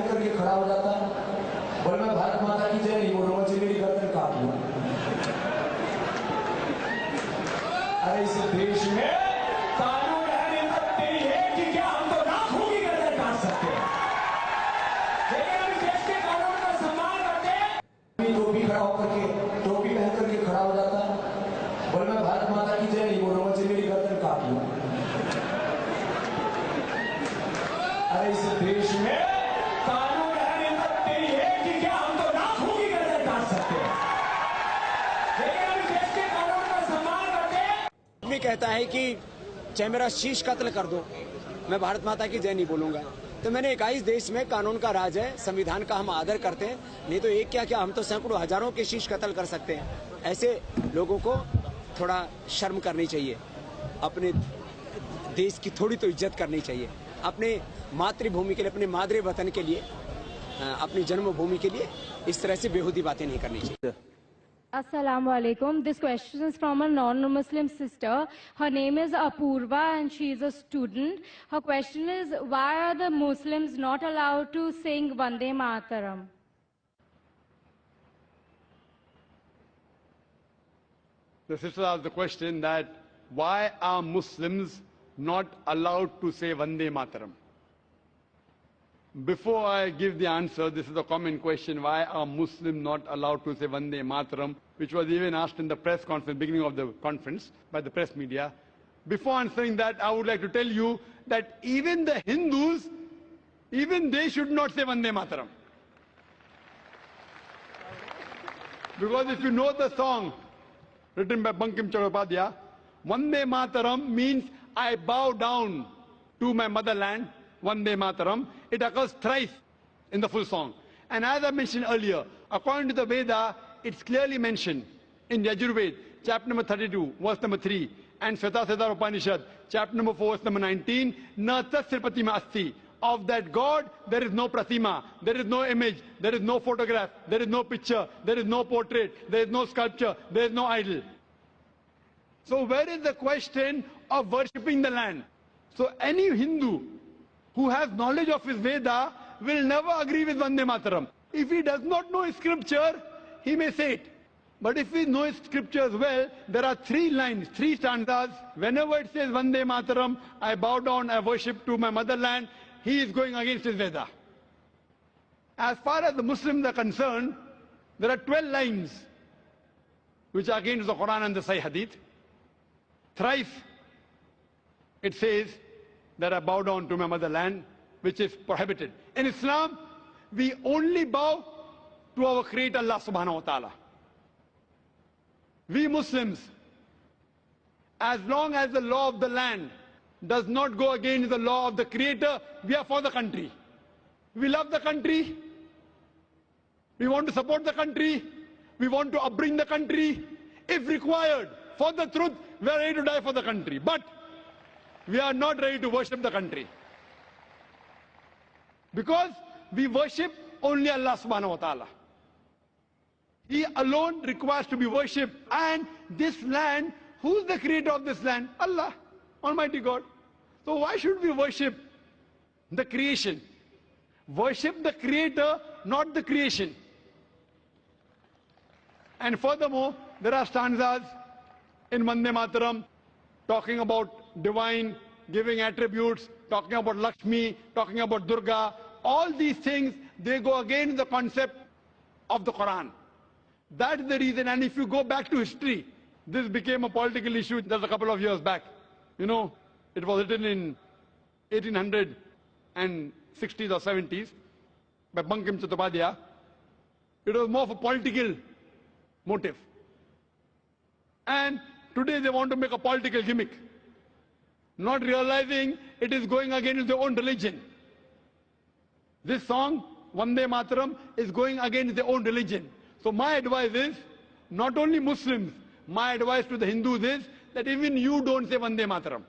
करके खड़ा हो जाता है, बोले मैं भारत माता की जय नहीं बोलूंगा, मुझे मेरी गर्दन काट लो। अरे इस देश में कानून है, इज्जत तेरी है कि क्या हम तो लाखों की गर्दन काट सकते हैं, लेकिन हम देश के कानून का सम्मान करते हैं। टोपी खड़ा होकर के, टोपी पहन करके खड़ा हो जाता है, बोले मैं भारत माता की जय नहीं बोलूंगा, मुझे मेरी गर्दन काट लो। अरे इस देश में कानून है, इज्जत तेरी है कि क्या हम तो लाखों की गर्दन काट सकते हैं, लेकिन हम देश के कानून का सम्मान करते हैं। आदमी कहता है कि चाहे मेरा शीश कत्ल कर दो, मैं भारत माता की जय नहीं बोलूंगा। तो मैंने कहा इस देश में कानून का राज है, संविधान का हम आदर करते हैं, नहीं तो एक क्या हम तो सैकड़ों हजारों के शीश कत्ल कर सकते हैं। ऐसे लोगों को थोड़ा शर्म करनी चाहिए, अपने देश की थोड़ी तो इज्जत करनी चाहिए, अपने मातृभूमि के लिए, अपने मादरे वतन के लिए, अपनी जन्मभूमि के लिए इस तरह से बेहुदी बातें नहीं करनी चाहिए। Assalamu alaikum. This question is from a non-Muslim sister. Her name is Apurva and she is a student. Her question is, why are the Muslims not allowed to sing Vande Mataram? The sister asked the question that why are Muslims not allowed to say Vande Mataram? Before I give the answer, this is a common question, why are Muslims not allowed to say Vande Mataram, which was even asked in the press conference, beginning of the conference, by the press media. Before answering that, I would like to tell you that even the Hindus, even they should not say Vande Mataram. Because if you know the song written by Bankim Chattopadhyay, Vande Mataram means I bow down to my motherland, Vande Mataram. It occurs thrice in the full song. And as I mentioned earlier, according to the Veda, it's clearly mentioned in Yajurveda, chapter number 32, verse number 3, and Svetasvatara Upanishad, chapter number 4, verse number 19, Na tasya pratima asti. Of that God, there is no pratima, there is no image, there is no photograph, there is no picture, there is no portrait, there is no sculpture, there is no idol. So where is the question of worshipping the land? So any Hindu who has knowledge of his Veda will never agree with Vande Mataram. If he does not know his scripture, he may say it. But if he knows scriptures well, there are 3 lines, 3 stanzas. Whenever it says Vande Mataram, I bow down, I worship to my motherland, he is going against his Veda. As far as the Muslims are concerned, there are 12 lines which are against the Quran and the Sahih Hadith. Thrice it says that I bow down to my motherland, which is prohibited. In Islam, we only bow to our Creator Allah subhanahu wa ta'ala. We Muslims, as long as the law of the land does not go against the law of the Creator, we are for the country. We love the country. We want to support the country. We want to upbring the country. If required, for the truth, we are ready to die for the country. But we are not ready to worship the country. Because we worship only Allah subhanahu wa ta'ala. He alone requires to be worshipped. And this land, who's the creator of this land? Allah, Almighty God. So why should we worship the creation? Worship the creator, not the creation. And furthermore, there are stanzas in Vande Mataram talking about divine, giving attributes, talking about Lakshmi, talking about Durga. All these things, they go against the concept of the Quran. That's the reason. And if you go back to history, this became a political issue just a couple of years back. You know, it was written in 1860s or 70s by Bankim Chattopadhyay. It was more of a political motive. And today they want to make a political gimmick, not realizing it is going against their own religion. This song, Vande Mataram, is going against their own religion. So my advice is, not only Muslims, my advice to the Hindus is that even you don't say Vande Mataram.